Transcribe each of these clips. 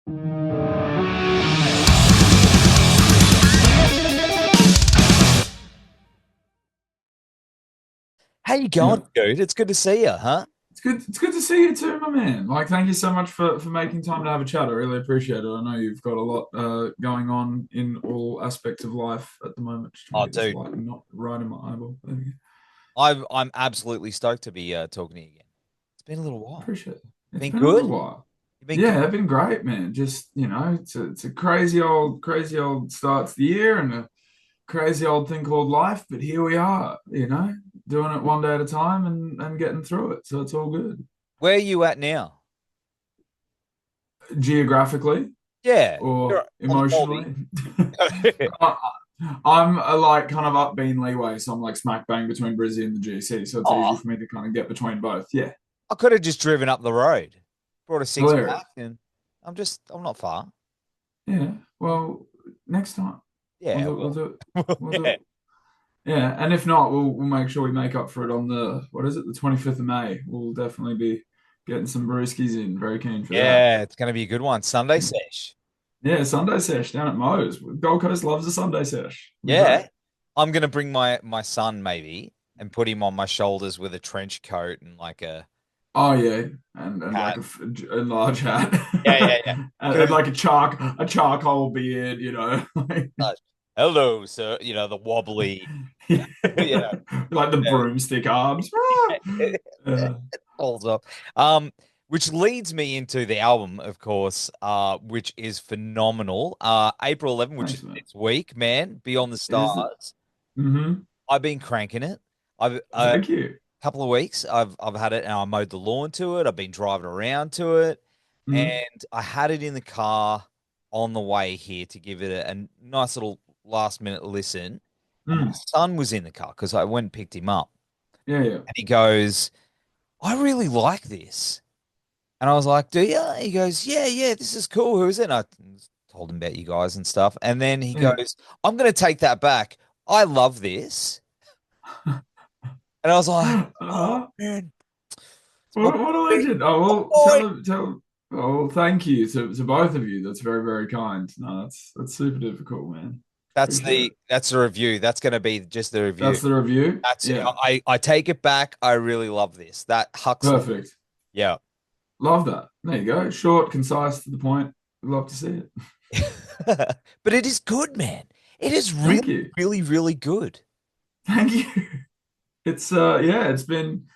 How you Yeah, going, dude? It's good to see you, huh? it's good. It's good to see you too, my man. Like, thank you so much for making time to have a chat. I really appreciate it. I know you've got a lot going on in all aspects of life at the moment. Just trying Oh, to get this dude, light not right in my eyeball. There we go. I'm absolutely stoked to be talking to you again. It's been a little while. Appreciate it. It's Been been a little good? while. You been good? Yeah, it's been great, man. Just it's a crazy old start to the year and a crazy old thing called life. But here we are, doing it one day at a time and getting through it. So it's all good. Where are you at now? Geographically Yeah, you're or on the Baldy. emotionally. I- I'm like kind of up Bean leeway, so I'm like smack bang between Brizzy and the GC, so it's easy Oh, for me to kind of get between both. Yeah, I could have just driven up the road, brought a six hilarious. pack, and I'm not far. Yeah, well, next time we'll Yeah, do it. We'll well, do it. We'll do yeah, it. Yeah, and if not, we'll make sure we make up for it on the what is it, the 25th of May. We'll definitely be getting some brewskis in. Very keen for that. yeah. It's gonna be a good one. Sunday sesh. Yeah, Sunday sesh down at Mo's. Gold Coast loves a Sunday sesh. It'll be great. Yeah, I'm gonna bring my son maybe and put him on my shoulders with a trench coat and like a Oh yeah, and like hat. a large hat, Yeah, yeah, yeah. and like a charcoal beard, like, Uh, hello, sir. You know, the wobbly, you know, like the broomstick arms. it Uh, holds up. Which leads me into the album, of course, which is phenomenal. April 11, which is Thanks, man. this week, man, Beyond the Is it? Stars. Mm-hmm. I've been cranking it. I've a Thank you. couple of weeks. I've had it and I mowed the lawn to it. I've been driving around to it, Mm, and I had it in the car on the way here to give it a nice little last minute listen. And my mm. son was in the car because I went and picked him up. Yeah, yeah. And he goes, I really like this. And I was like, do you? He goes, yeah, yeah, this is cool. Who is it? And I told him about you guys and stuff. And then he Yeah. goes, I'm going to take that back. I love this. And I was like, oh, Uh, man, it's my what a boy. legend. Oh, My well, boy. tell. Oh, thank you to both of you. That's very, very kind. No, that's super difficult, man. Appreciate it. That's the review. That's going to be just the review. That's the review. That's Yeah. I take it back. I really love this. That Huxley. Perfect. Yeah. Love that. There you go. Short, concise, to the point. We'd love to see it. But it is good, man. It is really, Thank you. really, really good. Thank you. It's yeah, it's been,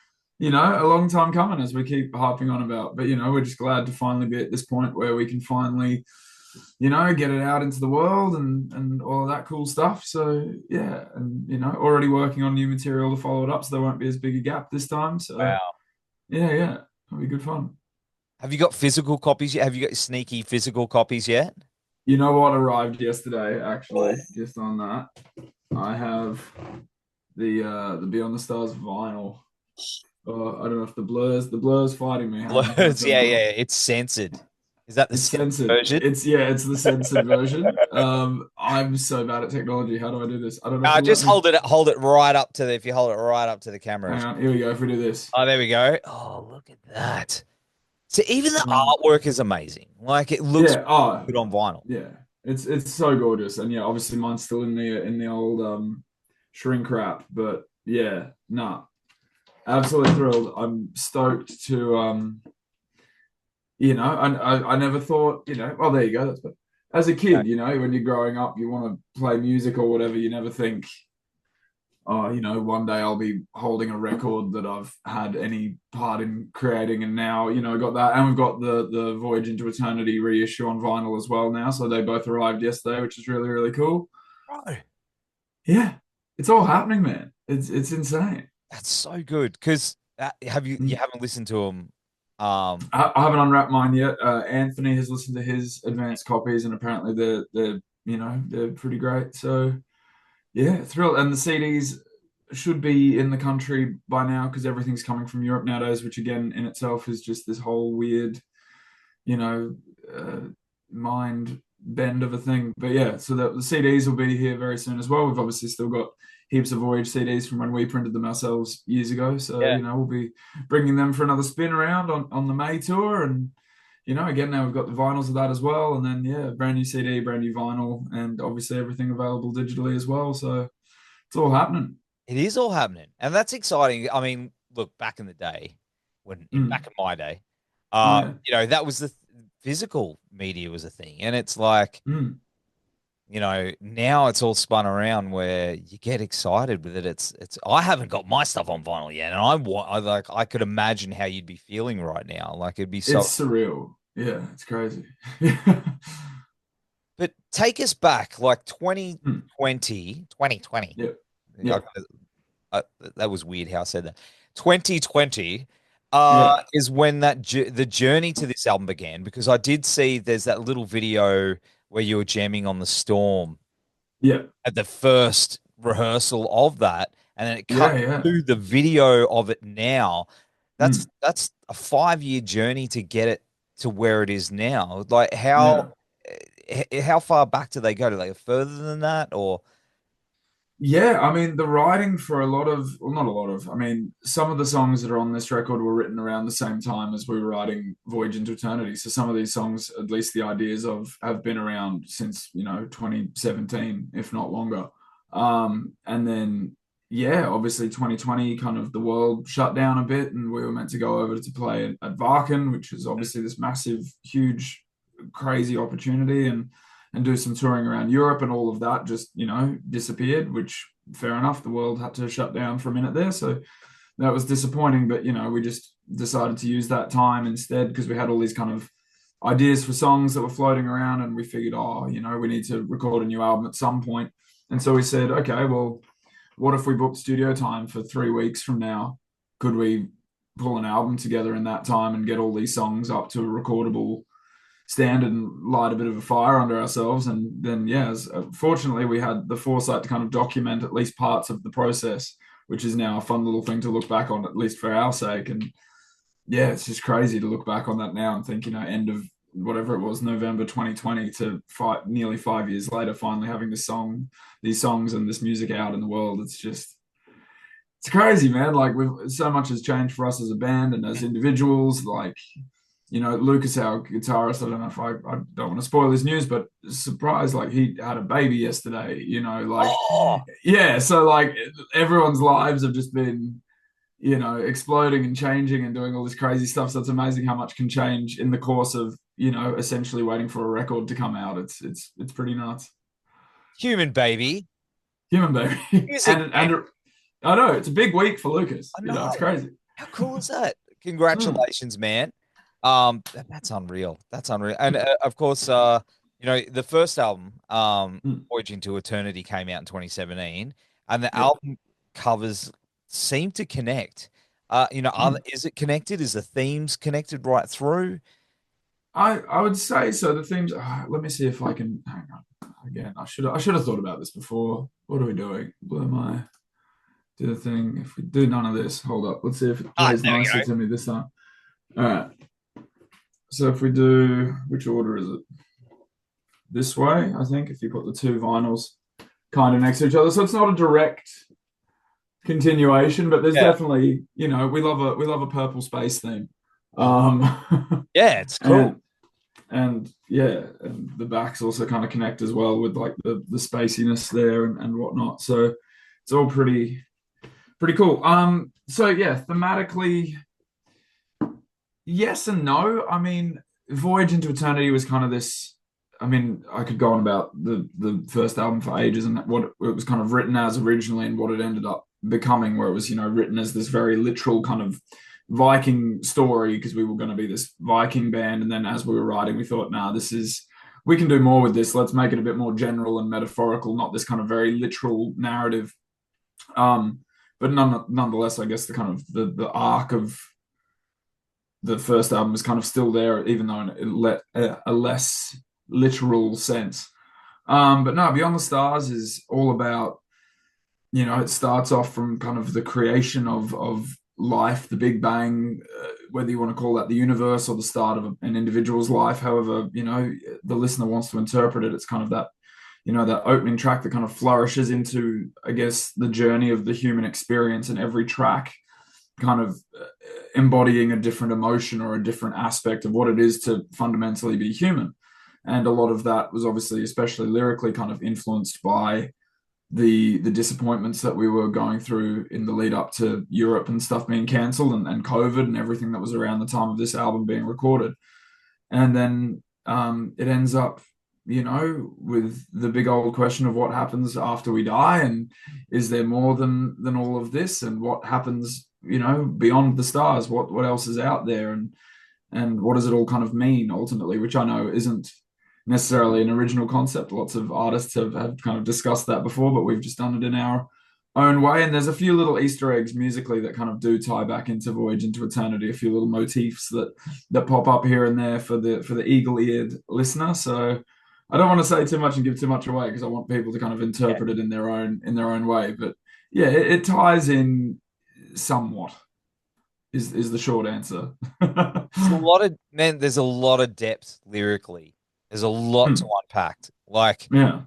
a long time coming as we keep harping on about. But we're just glad to finally be at this point where we can finally, get it out into the world and all of that cool stuff. So yeah, and already working on new material to follow it up so there won't be as big a gap this time. So Wow. yeah, yeah. It'll be good fun. Have you got physical copies yet? Have you got sneaky physical copies yet? You know what arrived yesterday, actually, Oh. just on that. I have the Beyond the Stars vinyl. I don't know if the blur's fighting me. Hang on, can I Blurs, turn yeah, it yeah. off? It's censored. Is that the It's censored censored. version? It's the censored version. I'm so bad at technology. How do I do this? I don't know if it'll let Just me. hold it right up to the if you hold it right up to the camera. Hang on, here we go. If we do this, Oh, there we go. Oh, look at that. So even the um, artwork is amazing. Like it looks yeah. Oh, good on vinyl. yeah. It's so gorgeous, and yeah, obviously mine's still in the old shrink wrap, but yeah, nah, absolutely thrilled. I'm stoked to I never thought, well, there you go. That's, but as a kid, when you're growing up, you want to play music or whatever. You never think, oh, one day I'll be holding a record that I've had any part in creating. And now, I got that, and we've got the Voyage into Eternity reissue on vinyl as well now. So they both arrived yesterday, which is really, really cool. Right. Yeah, it's all happening, man. It's insane. That's so good. Because you Mm. haven't listened to them? I haven't unwrapped mine yet. Anthony has listened to his advanced copies, and apparently they're pretty great. So yeah, thrilled. And the CDs should be in the country by now because everything's coming from Europe nowadays, which again in itself is just this whole weird, you know, uh, mind bend of a thing. But yeah, so the CDs will be here very soon as well. We've obviously still got heaps of Voyage CDs from when we printed them ourselves years ago. So, Yeah. we'll be bringing them for another spin around on the May tour. And again, now we've got the vinyls of that as well. And then, yeah, brand new CD, brand new vinyl, and obviously everything available digitally as well. So it's all happening. It is all happening, and that's exciting. I mean, look, back in the day, back Mm. in my day, Oh, yeah. that was physical media was a thing, and it's like, Mm. now it's all spun around where you get excited with it. It's. I haven't got my stuff on vinyl yet, and I could imagine how you'd be feeling right now. Like it'd be It's so. surreal. Yeah, it's crazy. But take us back, like Mm. 2020, 2020. Yep. I, Yep. that was weird how I said that. 2020 Yeah. is when the journey to this album began, because I did see there's that little video where you were jamming on the Storm Yep. at the first rehearsal of that, and then it cut Yeah. Yeah. to the video of it now. That's Mm. that's a 5 year journey to get it to where it is now. Like Yeah. how far back do they go? Do they go further than that, or Yeah, I mean, the writing for a lot of, well, not a lot of, I mean, some of the songs that are on this record were written around the same time as we were writing Voyage into Eternity. So some of these songs, at least the ideas of, have been around since, 2017, if not longer. And then, yeah, obviously 2020, kind of the world shut down a bit, and we were meant to go over to play at Varken, which is obviously this massive, huge, crazy opportunity. And do some touring around Europe, and all of that just, disappeared, which fair enough. The world had to shut down for a minute there. So that was disappointing. But, we just decided to use that time instead, because we had all these kind of ideas for songs that were floating around, and we figured, we need to record a new album at some point. And so we said, okay, well, what if we booked studio time for 3 weeks from now? Could we pull an album together in that time and get all these songs up to a recordable standard and light a bit of a fire under ourselves? And then, yeah, fortunately, we had the foresight to kind of document at least parts of the process, which is now a fun little thing to look back on, at least for our sake. And yeah, it's just crazy to look back on that now and think, end of whatever it was, November 2020, to nearly 5 years later, finally having these songs and this music out in the world. It's crazy, man. Like, so much has changed for us as a band and as individuals. Like, Lucas, our guitarist, I don't know if I don't want to spoil his news, but surprised, like he had a baby yesterday, like, oh, yeah. So like everyone's lives have just been, exploding and changing and doing all this crazy stuff. So it's amazing how much can change in the course of, essentially waiting for a record to come out. It's pretty nuts. human baby Human baby. music, and man? and I know it's a big week for Lucas. I know. It's crazy. How cool is that? Mm, Congratulations, man. That's unreal. That's unreal. And of course, the first album, mm, Voyage into Eternity, came out in 2017, and the yeah. album covers seem to connect. Mm. Is it connected? Is the themes connected right through? I would say so. The themes. Let me see if I can hang on. Again, I should have thought about this before. What are we doing? Where am I? Do the thing. If we do none of this, hold up. Let's see if it plays There we nicer go. to me this time. All right. So if we do, which order is it? This way, I think. If you put the two vinyls kind of next to each other, so it's not a direct continuation, but there's Yeah. definitely, we love a purple space theme. Um, Yeah, it's cool. and and yeah, and the backs also kind of connect as well with like the spaciness there and whatnot. So it's all pretty cool. So yeah, thematically, yes and no. I mean, Voyage into Eternity was kind of this. I mean, I could go on about the first album for ages and what it was kind of written as originally and what it ended up becoming, where it was, written as this very literal kind of Viking story, because we were going to be this Viking band. And then as we were writing, we thought, nah, we can do more with this. Let's make it a bit more general and metaphorical, not this kind of very literal narrative. Um, but nonetheless, I guess the kind of the arc of the first album is kind of still there, even though in a less literal sense. But no, Beyond the Stars is all about, it starts off from kind of the creation of life, the Big Bang, whether you want to call that the universe or the start of an individual's life, however, the listener wants to interpret it. It's kind of that, that opening track that kind of flourishes into, I guess, the journey of the human experience, and every track kind of embodying a different emotion or a different aspect of what it is to fundamentally be human. And a lot of that was obviously, especially lyrically, kind of influenced by the disappointments that we were going through in the lead up to Europe and stuff being cancelled, and COVID and everything that was around the time of this album being recorded. And then it ends up, with the big old question of what happens after we die, and is there more than all of this, and what happens, beyond the stars? What else is out there, and what does it all kind of mean ultimately? Which I know isn't necessarily an original concept. Lots of artists have kind of discussed that before, but we've just done it in our own way. And there's a few little Easter eggs musically that kind of do tie back into Voyage into Eternity, a few little motifs that pop up here and there for the eagle-eared listener. So I don't want to say too much and give too much away, because I want people to kind of interpret it in their own way. But yeah, it ties in somewhat is the short answer. There's a lot of man. There's a lot of depth lyrically. There's a lot to unpack. Like Yeah.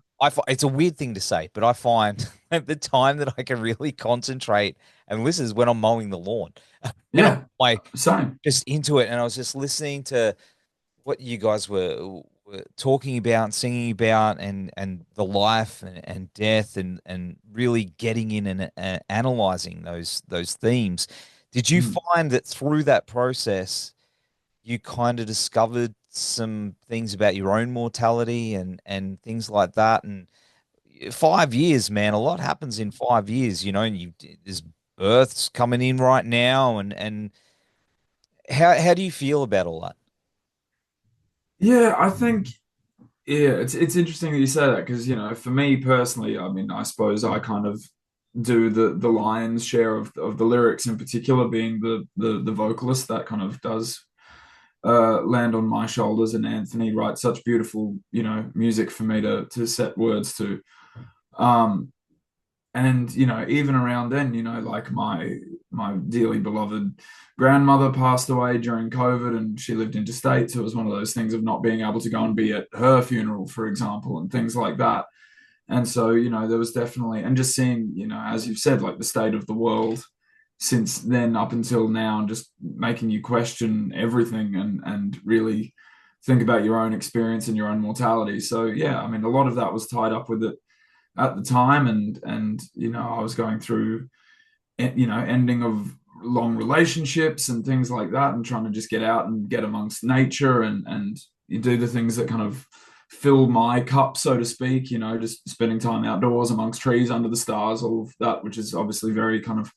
it's a weird thing to say, but I find at the time that I can really concentrate and listen is when I'm mowing the lawn, and I'm Yeah. like Same. just into it, and I was just listening to what you guys were talking about and singing about, and the life and death, and really getting in and analyzing those themes. Did you Mm. find that through that process you kind of discovered some things about your own mortality and things like that? And 5 years, man, a lot happens in 5 years, and there's births coming in right now, and how do you feel about all that? Yeah, I think it's interesting that you say that, because for me personally, I mean, I suppose I kind of do the lion's share of the lyrics, in particular being the vocalist. That kind of does land on my shoulders, and Anthony writes such beautiful music for me to set words to. Um, and even around then, like my dearly beloved grandmother passed away during COVID, and she lived interstate, so it was one of those things of not being able to go and be at her funeral, for example, and things like that. And so there was definitely, and just seeing, as you've said, like the state of the world since then up until now, and just making you question everything, and really think about your own experience and your own mortality. So yeah, I mean, a lot of that was tied up with it at the time, and I was going through ending of long relationships and things like that, and trying to just get out and get amongst nature, and you do the things that kind of fill my cup, so to speak, just spending time outdoors amongst trees under the stars, all of that, which is obviously very kind of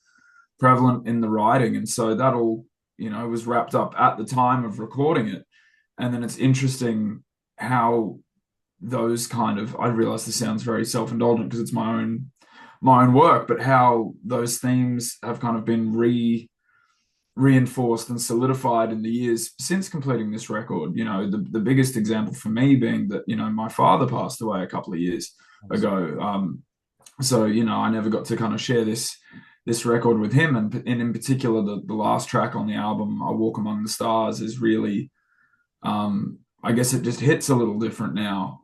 prevalent in the writing. And so that all was wrapped up at the time of recording it. And then it's interesting how those kind of, I realize this sounds very self-indulgent because it's my own work, but how those themes have kind of been reinforced and solidified in the years since completing this record. The biggest example for me being that my father passed away a couple of years ago. So I never got to kind of share this record with him, and in particular the last track on the album, I Walk Among the Stars, is really, I guess it just hits a little different now,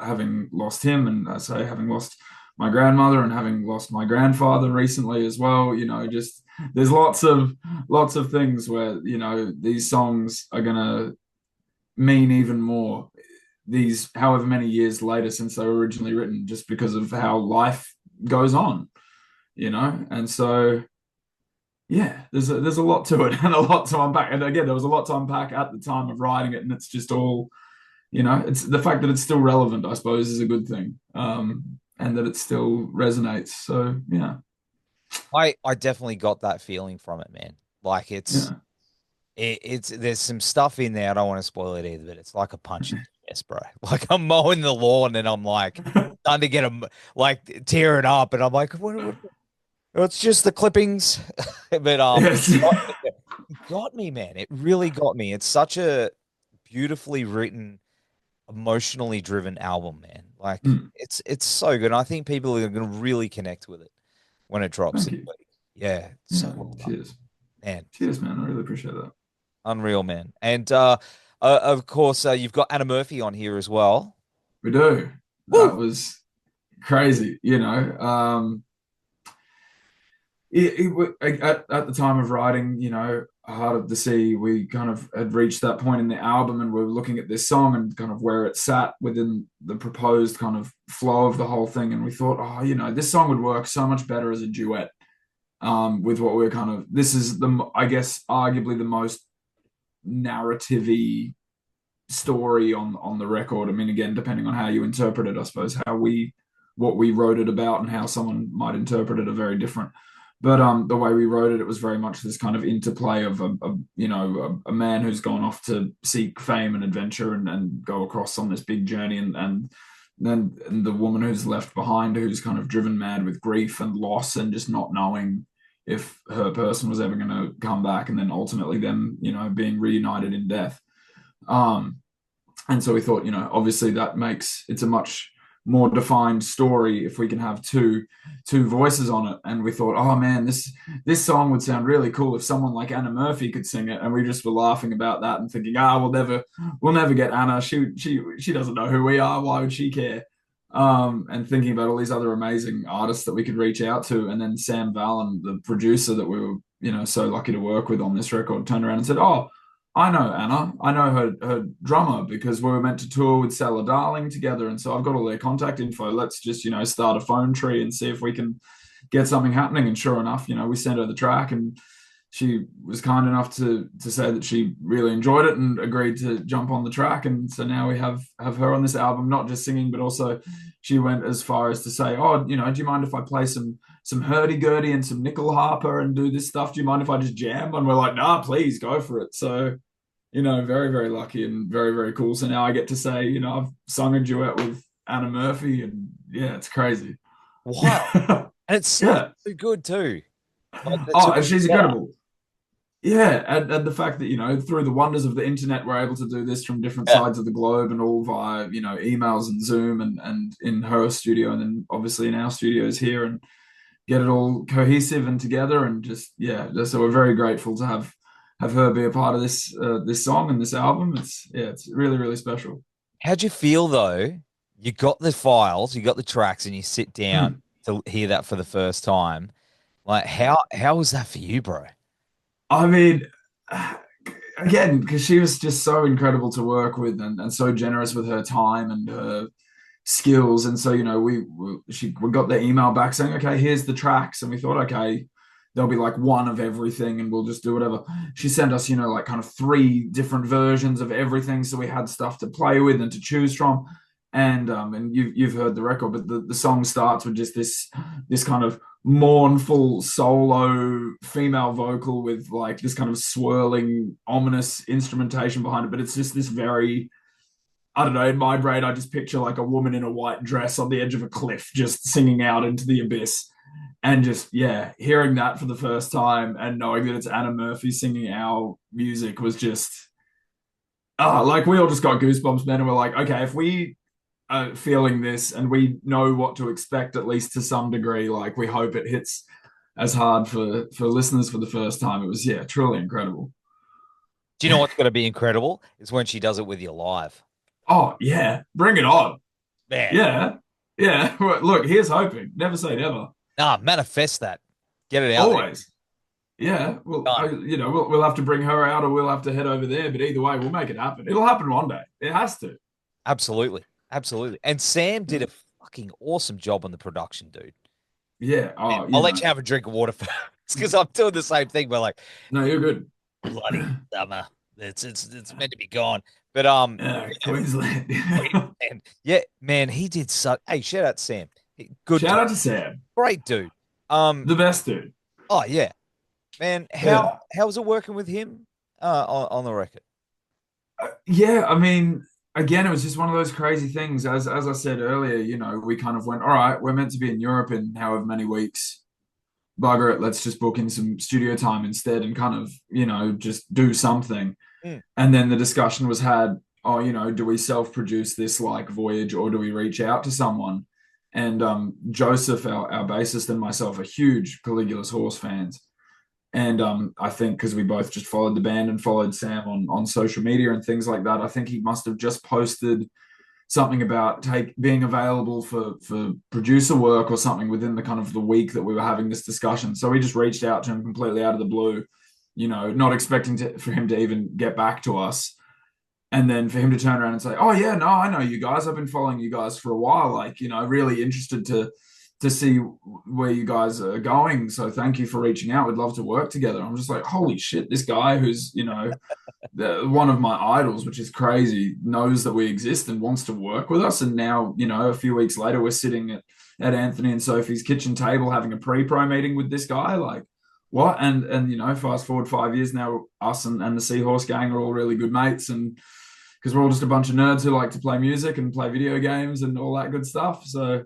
having lost him, and I say having lost my grandmother, and having lost my grandfather recently as well. Just there's lots of things where these songs are gonna mean even more these however many years later since they were originally written, just because of how life goes on, and so yeah, there's a lot to it and a lot to unpack. And again, there was a lot to unpack at the time of writing it, and it's just all, it's the fact that it's still relevant, I suppose, is a good thing, and that it still resonates. So yeah, I definitely got that feeling from it, man. Like yeah, it's there's some stuff in there. I don't want to spoil it either, but it's like a punch in the chest, bro. Like I'm mowing the lawn and I'm like starting to get a like tear it up, and I'm like, what? It's just the clippings, but yes, it got me, man. It really got me. It's such a beautifully written, emotionally driven album, man. Like Mm, it's so good. And I think people are going to really connect with it when it drops thank this you. week. Yeah, so Yeah, well done, cheers, man. cheers, man. I really appreciate that. Unreal, man. And of course, you've got Anna Murphy on here as well. We do. That Woo! was crazy. At the time of writing, Heart of the Sea, we kind of had reached that point in the album, and we are looking at this song and kind of where it sat within the proposed kind of flow of the whole thing, and we thought, this song would work so much better as a duet. With what we're kind of, this is I guess, arguably the most narrative-y story on the record. I mean, again, depending on how you interpret it, I suppose what we wrote it about and how someone might interpret it are very different. But the way we wrote it, it was very much this kind of interplay of a man who's gone off to seek fame and adventure and go across on this big journey, and then the woman who's left behind, who's kind of driven mad with grief and loss and just not knowing if her person was ever going to come back, and then ultimately them, being reunited in death. And so we thought, obviously that makes it's a much more defined story if we can have two voices on it. And we thought, oh man, this song would sound really cool if someone like Anna Murphy could sing it. And we just were laughing about that and thinking, we'll never get Anna. She doesn't know who we are. Why would she care? And thinking about all these other amazing artists that we could reach out to. And then Sam Valhalore, the producer that we were, so lucky to work with on this record, turned around and said, oh, I know Anna. I know her drummer because we were meant to tour with Stella Darling together. And so I've got all their contact info. Let's just, start a phone tree and see if we can get something happening. And sure enough, we sent her the track, and she was kind enough to say that she really enjoyed it and agreed to jump on the track. And so now we have her on this album, not just singing, but also she went as far as to say, oh, do you mind if I play some hurdy-gurdy and some nickel harper and do this stuff? Do you mind if I just jam? And we're like, nah, please go for it. So, very, very lucky and very, very cool. So now I get to say, I've sung a duet with Anna Murphy, and yeah, it's crazy. Wow. And it's so good too. And she's incredible. Yeah, and the fact that, through the wonders of the internet, we're able to do this from different sides of the globe, and all via, emails and Zoom and in her studio, and then obviously in our studios here, and get it all cohesive and together, and just, so we're very grateful to have her be a part of this song and this album. It's really, really special. How'd you feel though? You got the files, you got the tracks, and you sit down to hear that for the first time. Like, how was that for you, bro? I mean, again, because she was just so incredible to work with, and so generous with her time and her skills. And so, we got the email back saying, okay, here's the tracks. And we thought, okay, there'll be like one of everything and we'll just do whatever. She sent us, like kind of 3 different versions of everything. So we had stuff to play with and to choose from. And you've heard the record, but the song starts with just this kind of mournful solo female vocal with like this kind of swirling, ominous instrumentation behind it. But it's just this very, I don't know, in my brain, I just picture like a woman in a white dress on the edge of a cliff, just singing out into the abyss. And just, hearing that for the first time and knowing that it's Anna Murphy singing our music was just, like we all just got goosebumps, man. And we're like, okay, if we are feeling this and we know what to expect, at least to some degree, like we hope it hits as hard for listeners for the first time. It was, truly incredible. Do you know what's going to be incredible? Is when she does it with you live. Oh, yeah. Bring it on. Man. Yeah. Yeah. Look, here's hoping. Never say never. Manifest that. Get it out always. There. Yeah. Well, we'll have to bring her out, or we'll have to head over there. But either way, we'll make it happen. It'll happen one day. It has to. Absolutely. And Sam did a fucking awesome job on the production, dude. Yeah. I'll let you have a drink of water first, because I'm doing the same thing. But like, no, you're good. Bloody summer. It's meant to be gone. But Queensland. Man, he did so. Hey, shout out to Sam. Good. Shout out to Sam. Great dude. The best dude. Oh yeah, man. How was it working with him on the record? I mean, again, it was just one of those crazy things. As I said earlier, we kind of went, all right, we're meant to be in Europe in however many weeks. Bugger it, let's just book in some studio time instead and kind of, just do something. And then the discussion was had, do we self-produce this like voyage, or do we reach out to someone? And Joseph, our bassist, and myself are huge Caligula's Horse fans. And I think because we both just followed the band and followed Sam on social media and things like that, I think he must have just posted something about being available for producer work or something within the kind of the week that we were having this discussion. So we just reached out to him completely out of the blue, not expecting for him to even get back to us. And then for him to turn around and say, "Oh yeah, no, I know you guys. I've been following you guys for a while. Like, really interested to see where you guys are going. So thank you for reaching out. We'd love to work together." I'm just like, holy shit, this guy who's, one of my idols, which is crazy, knows that we exist and wants to work with us. And now, a few weeks later, we're sitting at Anthony and Sophie's kitchen table having a pre-pro meeting with this guy. Like, what? And fast forward 5 years now, us and the Seahorse gang are all really good mates, and because we're all just a bunch of nerds who like to play music and play video games and all that good stuff. So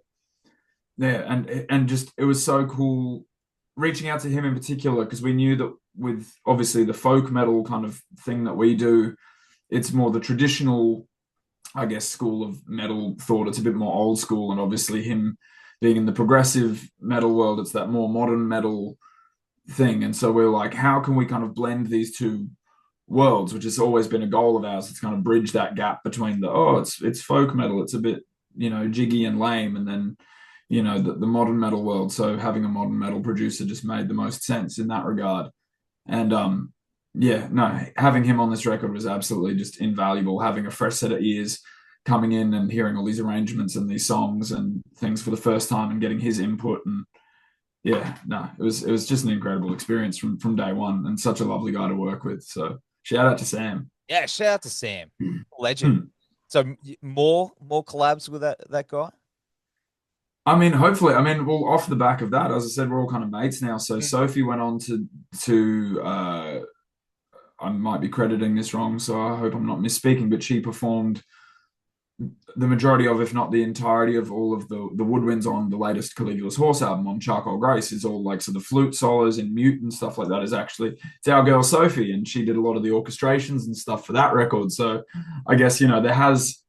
yeah, and just it was so cool reaching out to him in particular, because we knew that with obviously the folk metal kind of thing that we do, it's more the traditional, I guess, school of metal thought. It's a bit more old school, and obviously him being in the progressive metal world, it's that more modern metal thing. And so we're like, how can we kind of blend these two worlds, which has always been a goal of ours. It's kind of bridge that gap between it's folk metal, it's a bit jiggy and lame, and then the modern metal world. So having a modern metal producer just made the most sense in that regard. And having him on this record was absolutely just invaluable. Having a fresh set of ears coming in and hearing all these arrangements and these songs and things for the first time and getting his input, and it was just an incredible experience from day one, and such a lovely guy to work with. So shout out to Sam. Yeah, shout out to Sam, legend. So more collabs with that guy. I mean, hopefully. I mean, well, off the back of that, as I said, we're all kind of mates now. So Sophie went on to I might be crediting this wrong, so I hope I'm not misspeaking, but she performed the majority of, if not the entirety of, all of the woodwinds on the latest Caligula's Horse album on Charcoal Grace. Is all like, so the flute solos and mute and stuff like that is actually, it's our girl Sophie, and she did a lot of the orchestrations and stuff for that record. So I guess, there has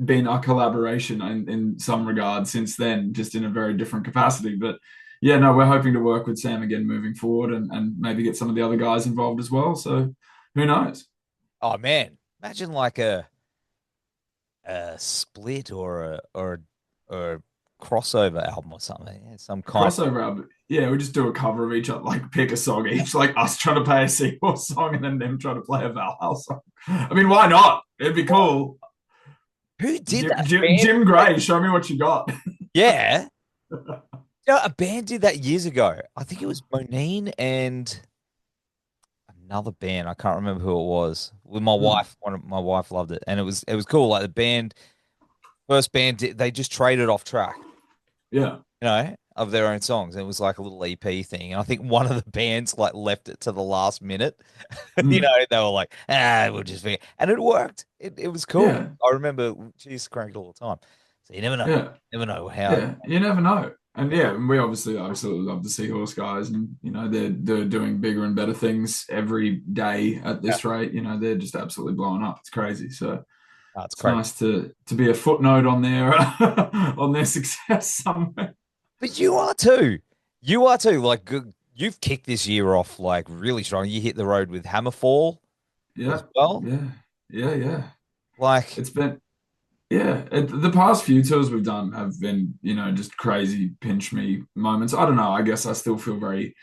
been a collaboration in some regard since then, just in a very different capacity. But yeah, no, we're hoping to work with Sam again moving forward, and maybe get some of the other guys involved as well. So who knows? Oh man, imagine like a split or a crossover album or something. Yeah, some kind crossover album. Yeah, we just do a cover of each other, like pick a song each, like us trying to play a Seahorse song and then them trying to play a Valhalla song. I mean, why not? It'd be cool. Who did that? Jim Gray, show me what you got. Yeah. A band did that years ago. I think it was Monine and another band. I can't remember who it was. With my wife, my wife loved it, and it was cool. Like the first band, they just traded off track. Yeah, of their own songs. And it was like a little EP thing, and I think one of the bands like left it to the last minute. They were like, we'll just forget, and it worked. It was cool. Yeah. I remember she used to crank it all the time. So you never know. Yeah. Never know how. Yeah, you never know. And we obviously absolutely love the Seahorse guys, and they're doing bigger and better things every day at this rate. They're just absolutely blowing up. It's crazy. So it's nice to be a footnote on their on their success somewhere. But you are too. You are too. Like, you've kicked this year off like really strong. You hit the road with Hammerfall. Yeah. As well. Yeah. Like, it's been. Yeah, the past few tours we've done have been, just crazy pinch me moments. I don't know. I guess I still feel very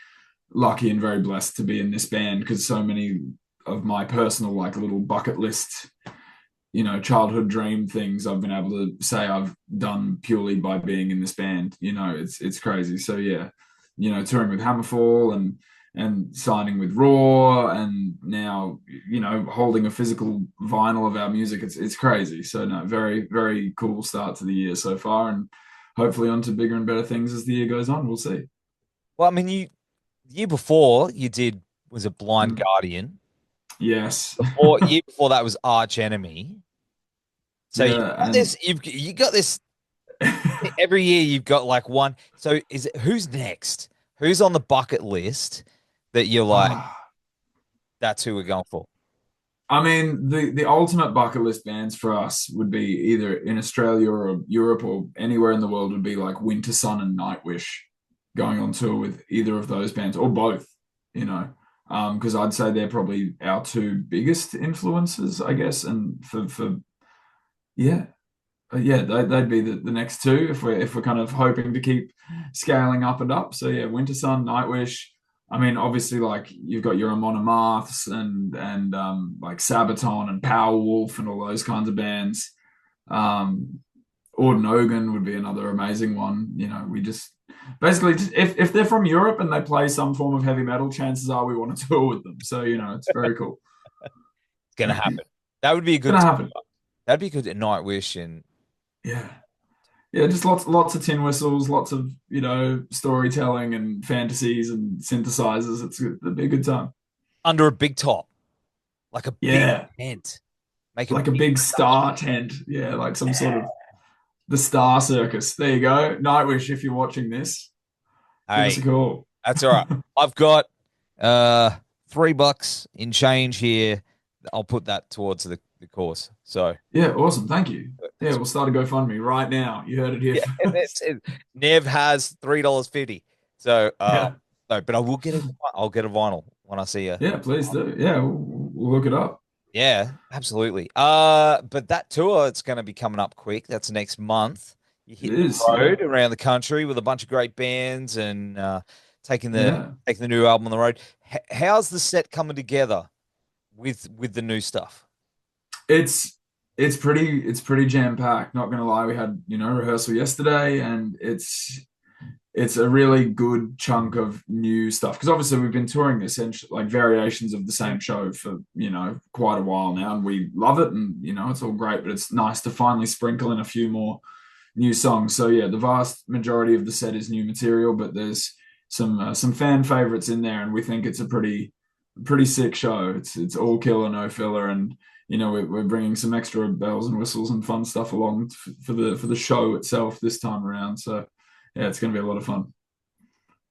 lucky and very blessed to be in this band, because so many of my personal, like, little bucket list, childhood dream things I've been able to say I've done purely by being in this band. It's crazy. So yeah, touring with Hammerfall and signing with Raw, and now holding a physical vinyl of our music. It's crazy. So no, very, very cool start to the year so far, and hopefully on to bigger and better things as the year goes on. We'll see. Well, I mean, the year before you did, was it Blind Guardian? Yes. Year before that was Arch Enemy. So you've got this every year. You've got like one. So who's next? Who's on the bucket list that you're like, that's who we're going for? I mean, the ultimate bucket list bands for us would be either in Australia or Europe or anywhere in the world, would be like Winter Sun and Nightwish, going on tour with either of those bands, or both, because I'd say they're probably our two biggest influences, I guess. And for yeah, they'd be the next two if we're kind of hoping to keep scaling up and up. So yeah, Winter Sun, Nightwish. I mean, obviously, like you've got your Amon Amarths and like Sabaton and Powerwolf and all those kinds of bands. Um, Orden Ogan would be another amazing one. We just basically if they're from Europe and they play some form of heavy metal, chances are we want to tour with them. So it's very cool. It's gonna happen. That would be a Gonna good. happen. That'd be good at Nightwish and Yeah. Yeah, just lots of tin whistles, lots of, storytelling and fantasies and synthesizers. It'd be a good time. under a big top, like a big Yeah. tent. Make a Like a big big production. star tent. Yeah, like some sort of the Star Circus. There you go. Nightwish, if you're watching this, give us a Hey, call. that's all right. I've got uh $3 in change here. I'll put that towards the course. So Yeah, awesome. Thank you. Yeah, that's we'll start a GoFundMe right now. You heard it here yeah, first. that's it. Nev has $3.50. So Yeah. no, but I'll get a vinyl when I see you. Yeah, please do. Yeah, we'll look it up. Yeah, absolutely. But that tour, it's going to be coming up quick. That's next month. You're It hitting the is. Yeah. road around the country with a bunch of great bands and taking the Yeah. taking the new album on the road. How's the set coming together with the new stuff? It's it's pretty jam packed. Not gonna lie, we had rehearsal yesterday, and it's a really good chunk of new stuff because obviously we've been touring essentially like variations of the same show for quite a while now, and we love it, and it's all great, but it's nice to finally sprinkle in a few more new songs. So yeah, the vast majority of the set is new material, but there's some fan favorites in there, and we think it's a pretty sick show. It's all killer, no filler, and we're bringing some extra bells and whistles and fun stuff along for the show itself this time around. So yeah, it's going to be a lot of fun.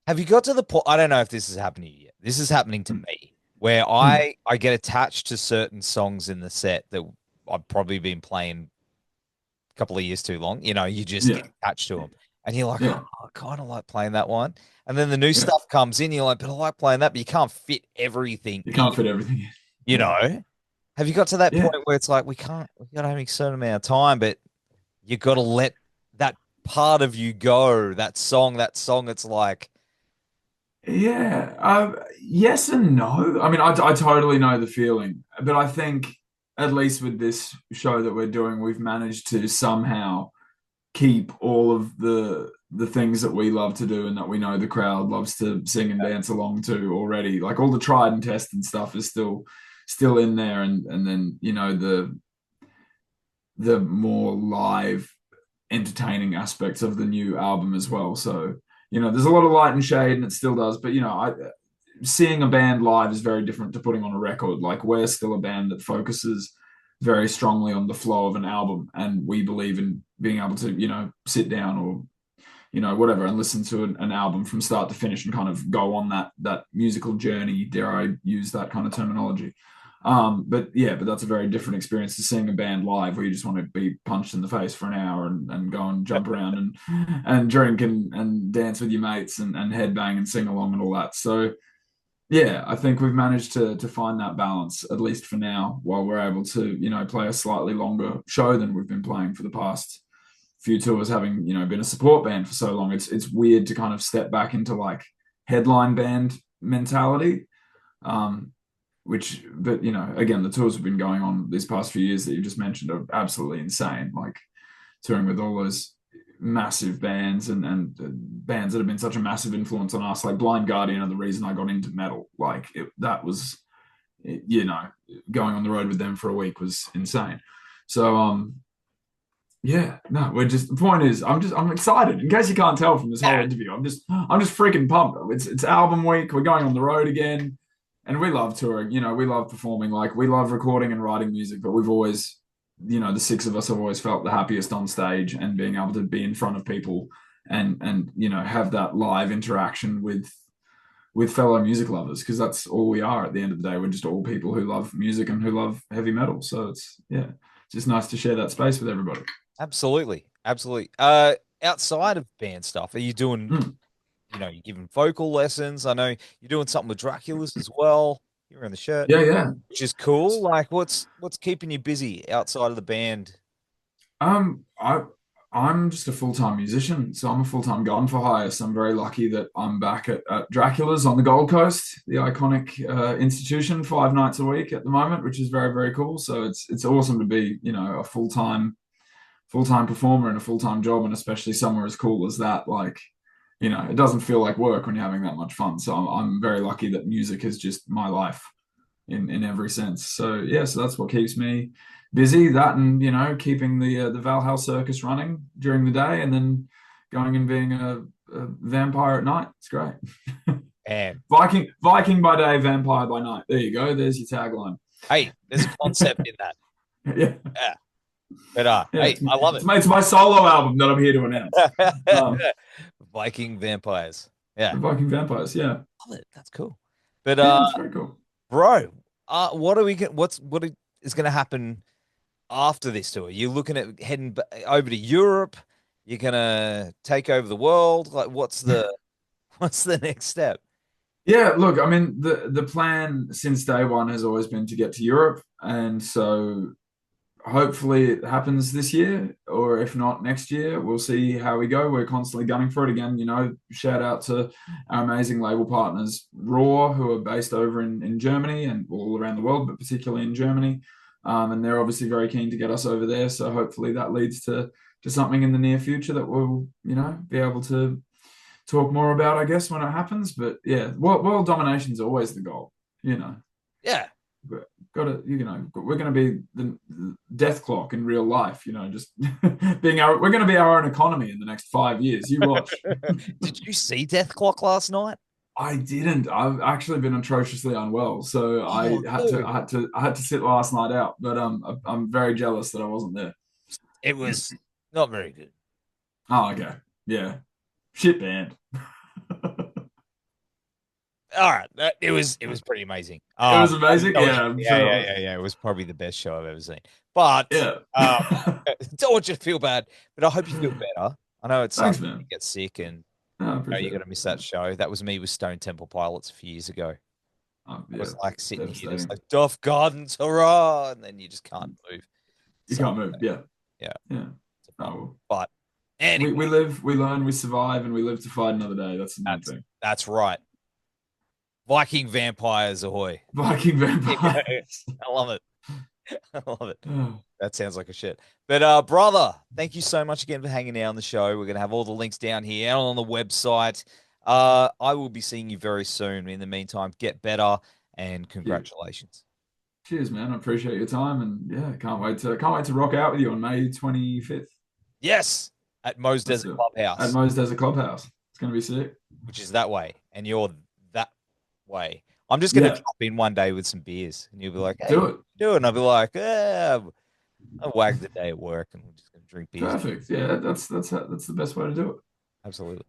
Have you got to the point? I don't know if this is happening yet. This is happening to Mm, me where mm, I get attached to certain songs in the set that I've probably been playing a couple of years too long. You just yeah, get attached to them, and you're like, oh, yeah, I kind of like playing that one. And then the new yeah. stuff comes in, you're like, but I like playing that, but you can't fit everything You in. can't fit everything in. You Yeah, know? Have you got to that yeah, point where it's like we got to have a certain amount of time, but you got to let that part of you go. That song. It's like, yeah. Yes and no. I mean, I totally know the feeling, but I think at least with this show that we're doing, we've managed to somehow keep all of the things that we love to do and that we know the crowd loves to sing and dance along to already. Like all the tried and tested stuff is still in there, and then the more live entertaining aspects of the new album as well. So there's a lot of light and shade, and it still does. But seeing a band live is very different to putting on a record. Like we're still a band that focuses very strongly on the flow of an album, and we believe in being able to sit down or whatever and listen to an album from start to finish and kind of go on that musical journey. Dare I use that kind of terminology? But yeah, but that's a very different experience to seeing a band live where you just want to be punched in the face for an hour and go and jump around and drink and dance with your mates and headbang and sing along and all that. So yeah, I think we've managed to find that balance, at least for now, while we're able to, play a slightly longer show than we've been playing for the past few tours, having, been a support band for so long. It's weird to kind of step back into like headline band mentality. Um, but again, the tours have been going on these past few years that you just mentioned are absolutely insane. Like touring with all those massive bands and bands that have been such a massive influence on us, like Blind Guardian are the reason I got into metal. Like that was, going on the road with them for a week was insane. So, yeah, no, the point is, I'm excited. In case you can't tell from this whole nah, interview, I'm just freaking pumped. It's album week. We're going on the road again, and we love touring. We love performing. Like we love recording and writing music, but we've always, the six of us have always felt the happiest on stage and being able to be in front of people and have that live interaction with fellow music lovers, because that's all we are at the end of the day. We're just all people who love music and who love heavy metal. So it's just nice to share that space with everybody. absolutely, absolutely. Outside of band stuff, are you doing? Mm. You're giving vocal lessons. I know you're doing something with Dracula's as well. You're wearing the shirt, Yeah, yeah. which is cool. Like, what's keeping you busy outside of the band? I I'm just a full-time musician, so I'm a full-time gun for hire. So I'm very lucky that I'm back at Dracula's on the Gold Coast, the iconic institution, 5 nights a week at the moment, which is very, very cool. So it's awesome to be, a full-time performer and a full-time job, and especially somewhere as cool as that. Like, it doesn't feel like work when you're having that much fun. So I'm very lucky that music is just my life in every sense. So yeah, so that's what keeps me busy. That and keeping the Valhalla circus running during the day, and then going and being a vampire at night. It's great. And Viking by day, vampire by night. There you go. There's your tagline. hey, there's a concept in that. Yeah. Yeah. But Yeah, hey, I love it. It's my solo album that I'm here to announce. Viking vampires. Yeah. The Viking vampires. Yeah. Love it. That's cool. But Yeah, it's very cool. bro, what are we what is going to happen after this tour? You're looking at heading over to Europe. You're going to take over the world. Like, what's the what's the next step? Yeah, look, I mean, the plan since day one has always been to get to Europe, and so hopefully it happens this year, or if not next year. We'll see how we go. We're constantly gunning for it again. Shout out to our amazing label partners, Raw, who are based over in Germany and all around the world, but particularly in Germany. And they're obviously very keen to get us over there. So hopefully that leads to something in the near future that we'll, be able to talk more about, I guess, when it happens. But yeah, world domination is always the goal, Yeah. got to, we're going to be the death clock in real life, just we're going to be our own economy in the next 5 years. You watch. Did you see Death Clock last night? I didn't. I've actually been atrociously unwell, so I had to sit last night out. But I'm very jealous that I wasn't there. It was not very good. Oh, okay. Yeah. Shit band. All right, it was pretty amazing. It was amazing. Yeah, I'm sure. Yeah. It was probably the best show I've ever seen. But Yeah. don't want you to feel bad, but I hope you feel better. I know it's Thanks, something man. to get sick, and Appreciate you're gonna miss that show. That was me with Stone Temple Pilots a few years ago. Yeah, I was like sitting here just devastating. like Duff Gardens, hurrah, and then you just can't move. You can't move. Yeah. Yeah. Yeah. Oh, But anyway, we live, we learn, we survive, and we live to fight another day. That's the main thing. That's right. Viking vampires ahoy. Viking vampires. I love it. I love it. Oh. That sounds like a shit. But brother, thank you so much again for hanging out on the show. We're gonna have all the links down here and on the website. I will be seeing you very soon. In the meantime, get better and congratulations. Cheers, man. I appreciate your time, and yeah, can't wait to rock out with you on May 25th. Yes, at Mo's Desert Clubhouse. At Mo's Desert Clubhouse. It's gonna be sick. Which is that way, and you're that way. I'm just gonna drop in one day with some beers, and you'll be like, "Hey, do it," and I'll be like, I'll wag the day at work, and we're just gonna drink beers. Perfect. Yeah, that's the best way to do it. Absolutely.